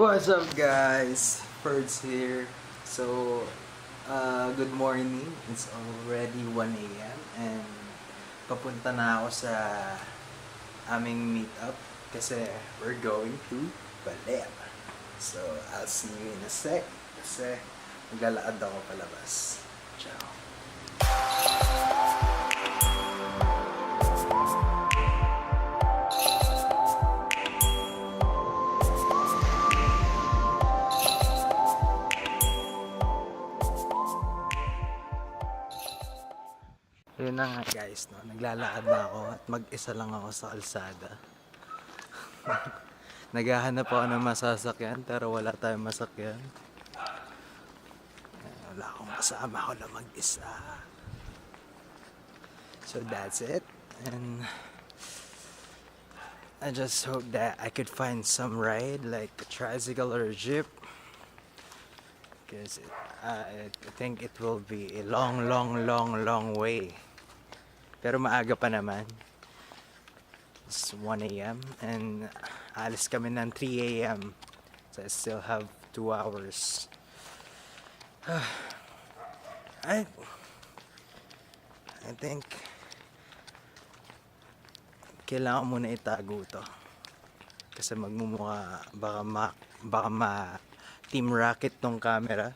What's up guys? Birds here. So, good morning. It's already 1 a.m. and papunta na ako sa aming meetup kasi we're going to Baler. So, I'll see you in a sec kasi maglalakad ako palabas. Ciao. Yun na nga guys, no? Naglalakad na ako at mag-isa lang ako sa kalsada. Naghahanap ako ng masasakyan pero wala tayong masakyan. Wala akong kasama, ako lang mag-isa. So that's it. And I just hope that I could find some ride like a tricycle or a jeep. Because I think it will be a long way. Pero maaga pa naman. It's 1 a.m. and alis kami ng 3 a.m. So I still have 2 hours. I think kailangan muna itago to. Kasi magmumukha baka ma team racket tong camera.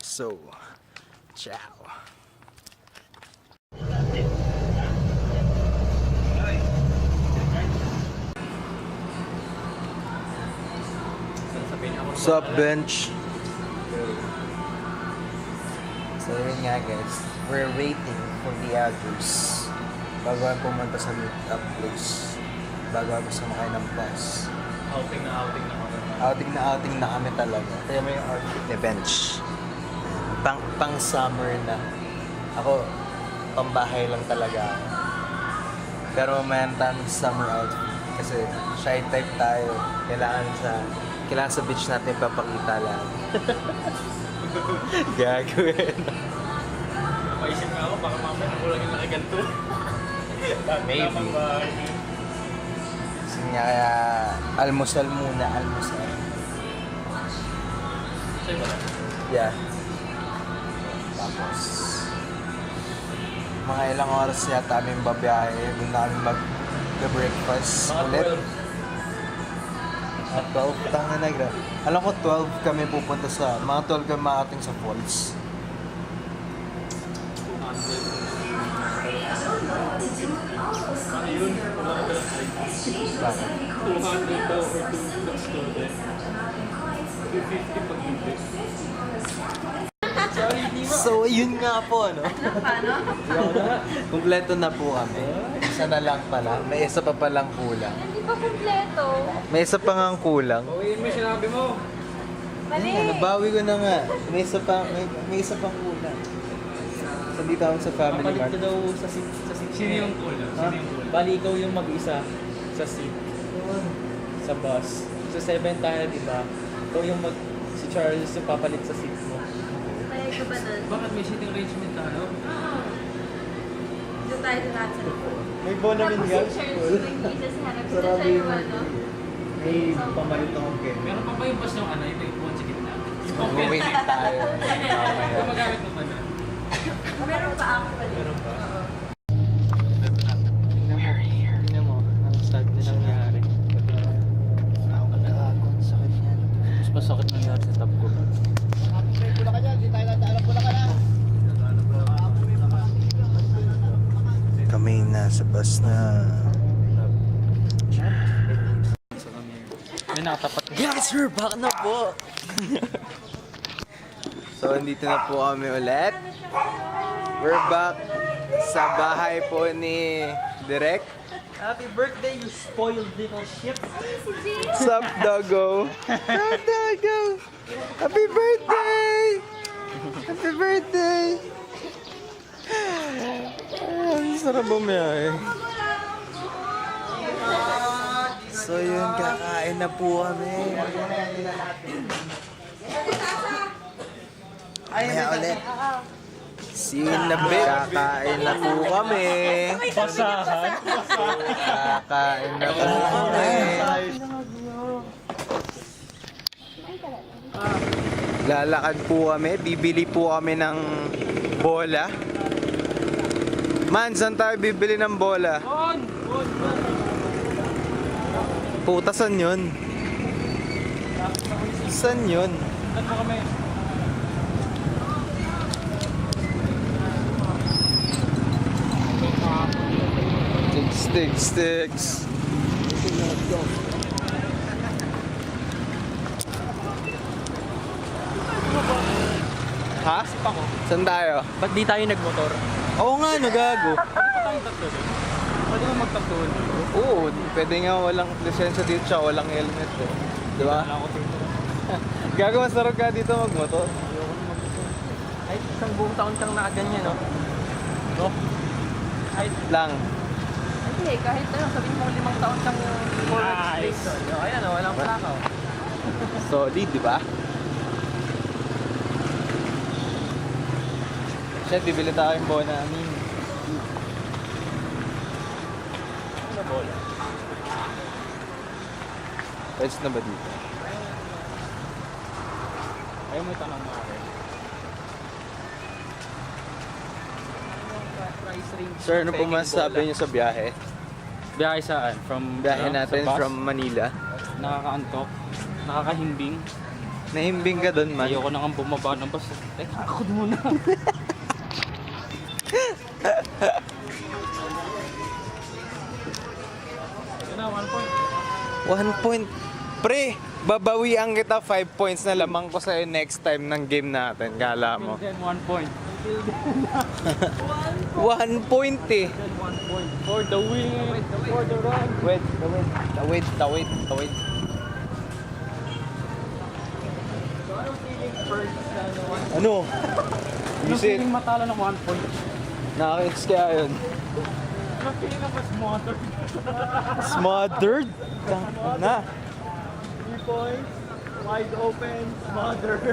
So, ciao. What's up, bench? So yun nga guys, we're waiting for the others bago ako pumunta sa meetup place, bago ako sumakay ng bus. Outing na Outing na kami talaga. Kaya mo yung outfit ni bench. Pang summer na. Ako, pambahay lang talaga ako. Pero mayroon tayong summer outfit kasi shy type tayo. Kailangan sa beach natin papakita lang. Gagawin. Paisip nga ako, baka mamaya nakulang yung nakaganto. Maybe. Kasi nga kaya, almusal muna, almusal. Sa'yo ba? Yeah. Tapos, mga ilang oras yata aming babiyahe, doon na kami mag-breakfast ulit. 12, tanga na gra. Alam ko 12 kami pupunta sa, mga 12 kami makating sa falls. Ayun, wala ka lang ay. Bakit? 200 daw or 2 student. 250 pag hindi. So, yun nga po, ano? Kumpleto na po kami. Isa na lang pala. May isa pa palang kulang. Hindi pa kumpleto. May isa pa nga kulang. Bawiin mo yung sinabi mo. Mali. Nabawi ko na nga. May isa pang kulang. Nandito ako sa family Kapalit mart. ka daw sa seat. Sino yung kulang? Ha? Bali, ikaw yung mag-isa sa seat. Sa bus. Sa 7 tayo, di ba? Ikaw yung si Charles yung papalit sa seat mo. Payag ka ba nun? Bakit may seating arrangement tayo? Oo. Doon tayo sa lahat sa likod. May bonamin Tapos nga. si Charles, yung Jesus hanap sila Sarado siya yung yung ano. may pamalit akong game. Meron pa ba yung bus ng ano, yung may phone sa gitna? Mag-wait tayo. Gumagamit mo ba na? Meron pa ako pa din. Meron pa? Oo. Tingnan mo. Ang sad na nangyari. Ako nagkakakon. Sakit yan. Mas masakit nangyari sa top ko. Kami nasa bus na. May nakatapat. Guys, we're back na po! So, andito na po kami ulit. We're back sa bahay po ni Direk. Happy birthday, you spoiled little shit! Sup, doggo? Sup, doggo? Happy birthday! Happy birthday! Ang sarap bumiyahe. So yun, kakain na po kami. Mamaya ulit. See you in a bit. Kakain na po kami. Basahan? Kakain na po kami. Lalakad po kami, bibili po kami ng bola. Man, saan tayo bibili ng bola? Puta, saan yun? Saan yun? Saan mo kami? Sticks. Ha? Saan tayo? Ba't di tayo nagmotor? Oo nga, gago. Pwede pa tayong tatlo doon? Pwede mo magtatlo doon? Oo, pwede nga walang lisensya dito tsaka walang helmet eh. Di ba? Wala ako dito. Gago, masarap ka dito magmotor. Ayoko na magmotor. Ay, isang buong taon kang nakaganyan, no? No? Ay, Lang. hindi, kahit ano, sabihin mo 5 taon kang for registration. Ayan, no? Walang plaka. Solid, di ba? Shit, bibili tayo yung bola namin. Ano na bola? Pwede na ba dito? Ayaw mo itanong mo ako. Price range. Sir, ano po masasabi niyo sa biyahe? Biyahe saan? From Biyahe ano, natin sa bus? from Manila. Nakakaantok. Nakakahimbing. Nahimbing ka doon, man. Ayoko na nga bumaba ng bus. Teka, ako muna. Yun na, 1 point. 1 point. Pre, babawian kita 5 points na lamang ko sa'yo next time ng game natin. Kala mo. Then 1 point. 1 point eh. Then 1 point. For the win. For the run. Tawid. So, anong feeling first na 1 point? Ano? Anong Visit. feeling matalo ng 1 point? Nakakits kaya yun. Anong feeling na mas smothered? Smothered? Na. 3 points. Wide open. Smothered.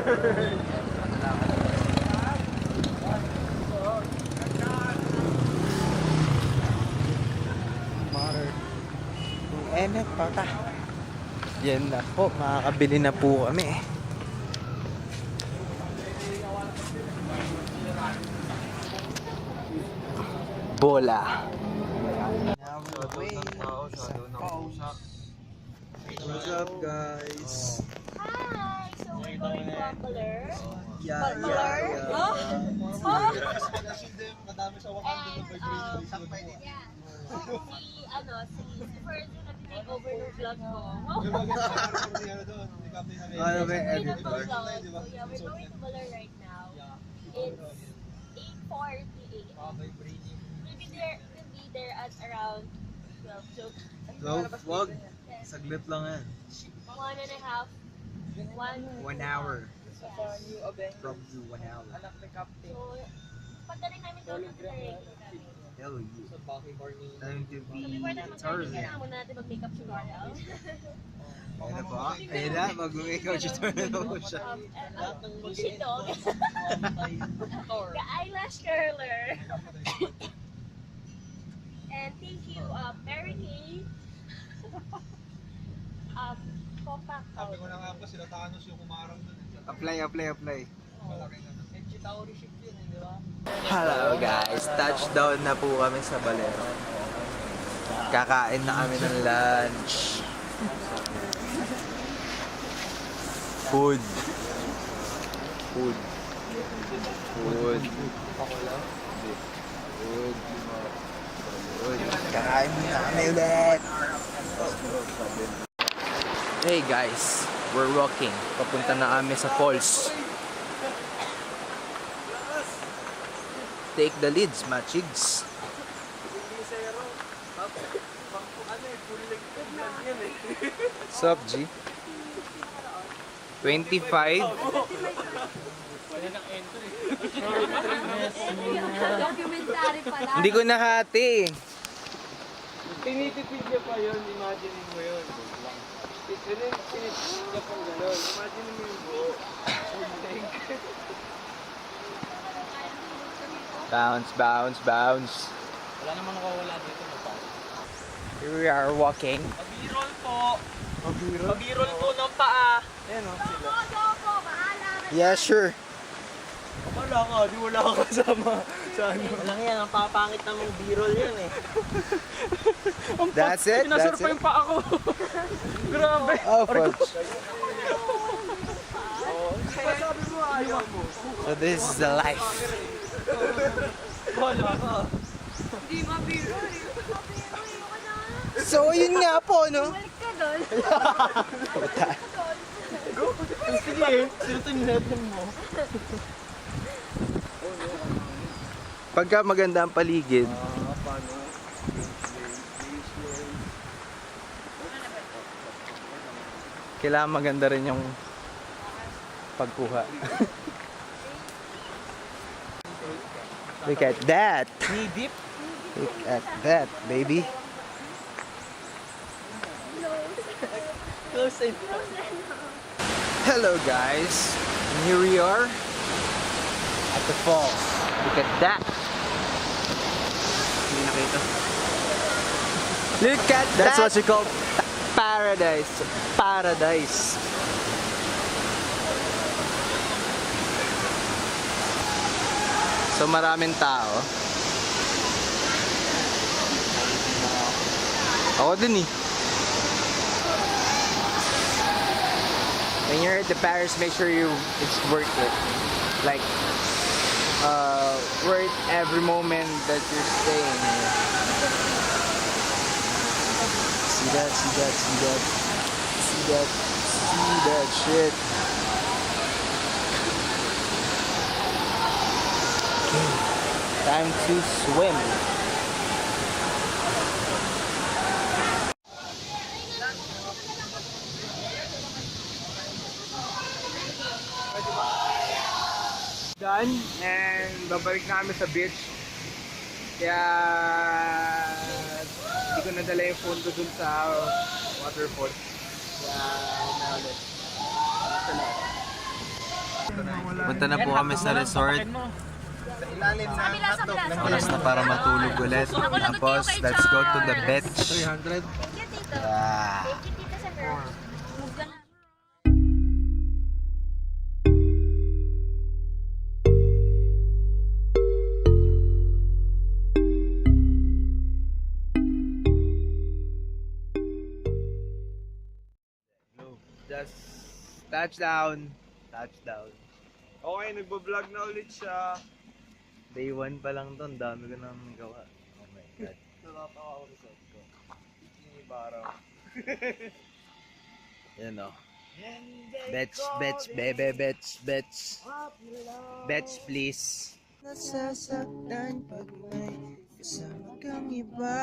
Pata. Yan na po, makakabili na po kami. Bola. What's up, guys? Hi! So we're going to Baler. Yeah. And si first na tinake over ng vlog ko. Ano ba yung So editor? yeah, we're going to Baler right now. It's 8:48. We'll be there at around 12. Joke. Wag. Saglit lang yan. 1.5. 1 hour. From you, 1 hour. So, pagdating namin doon sa regular namin. Hell yeah. Time to So, be before tayo mag-party, Tarzan. kailangan muna natin mag-makeup siguro. Ayun na po. Ayun na, mag-ikaw tutorial na po siya. Fishy dog. The eyelash curler. And thank you, Mary Kay. Compact Sabi ko powder. na nga po, sila Thanos yung umarang dun. Apply. Malaking ano. Hello guys, touchdown na po kami sa Balero. Kakain na kami ng lunch. Food. Kakain na kami ulit. Hey guys, we're walking. Papunta na kami sa falls. Take the leads, machigs. Sup, G? 25? Documentary pala. Hindi ko nahati. Tinitipid niya pa yun, imagine mo yun. Tinitipid niya pa gano'n, imagine mo yung buo. Bounce. Wala naman nakawala dito na pa. Here we are walking. Pabirol po! Pabirol po ng paa! Ayan o, sila. Dopo, bahala ka Yeah, sure. Wala ka, di wala ka kasama sa ano. Walang yan, ang papangit namang b-roll yan eh. That's it? That's Pinasurpa it? yung pa ako. Grabe. Oh, fudge. Sabi mo, ayaw mo. So this is the life. Wala ka. Hindi mabiro eh. Mabiro eh. So, yun nga po, no? Balik ka doon. Sige, sino ito nilaban mo? Pagka maganda ang paligid, Paano? kailangan maganda rin yung pagkuha. Look at that! Knee deep? Look at that, baby. Close in. Hello guys, and here we are at the falls. Look at that! Hindi nakita. Look at That's that! what you call Paradise! Paradise! So maraming tao. Ako din eh. When you're at the Paris, make sure it's worth it. Like, worth every moment that you're staying here. See that, see that, see that. See that, see that shit. Okay, time to swim. Done, and babalik na kami sa beach. Kaya hindi ko nadala yung phone ko dun sa waterfall. Kaya na ulit. Punta na po kami sa resort. Sa ilalim na oras na para matulog ulit. Tapos, let's go to the beach. 300. Thank you, Tito. Yeah. Thank you, Tito sa girl. Move ka na. Just touchdown. Touchdown. Okay, nagbablog na ulit siya. Day 1 pa lang to, ang dami ko nang gawa. Oh my god. Natatawa ako sa suot ko. Inibaraw. Yan o. Bets, bets, bebe, bets, bets. Bets, please. Nasasaktan pag may kasama kang iba.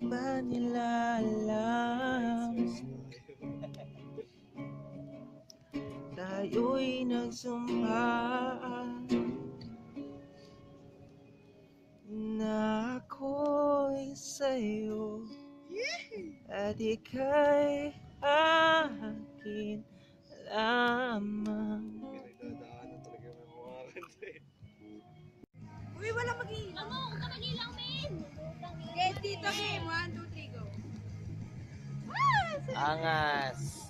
Ba nila alam? Tayo'y nagsumpa na ako'y sa'yo at ika'y akin lamang. Pinagdadaanan talaga yung mga kanta eh. Uy, walang mag-iilang. Ano? Huwag ka mag-iilang, men. Yes, Tito, men. 1, 2, 3, go. Angas!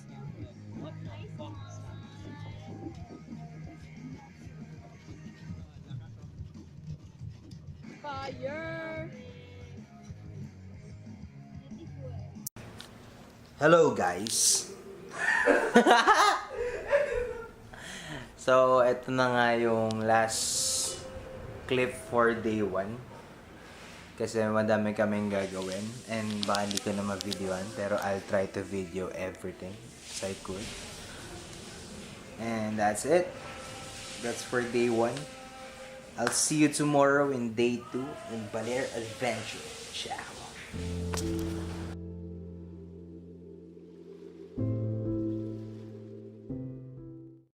Fire! Hello guys! So, eto na nga yung last clip for day 1. Kasi madami kaming gagawin and baka hindi ko na ma-videoan, pero I'll try to video everything as I could. And that's it. That's for day 1. I'll see you tomorrow in day 2 in Baler Adventure. Ciao!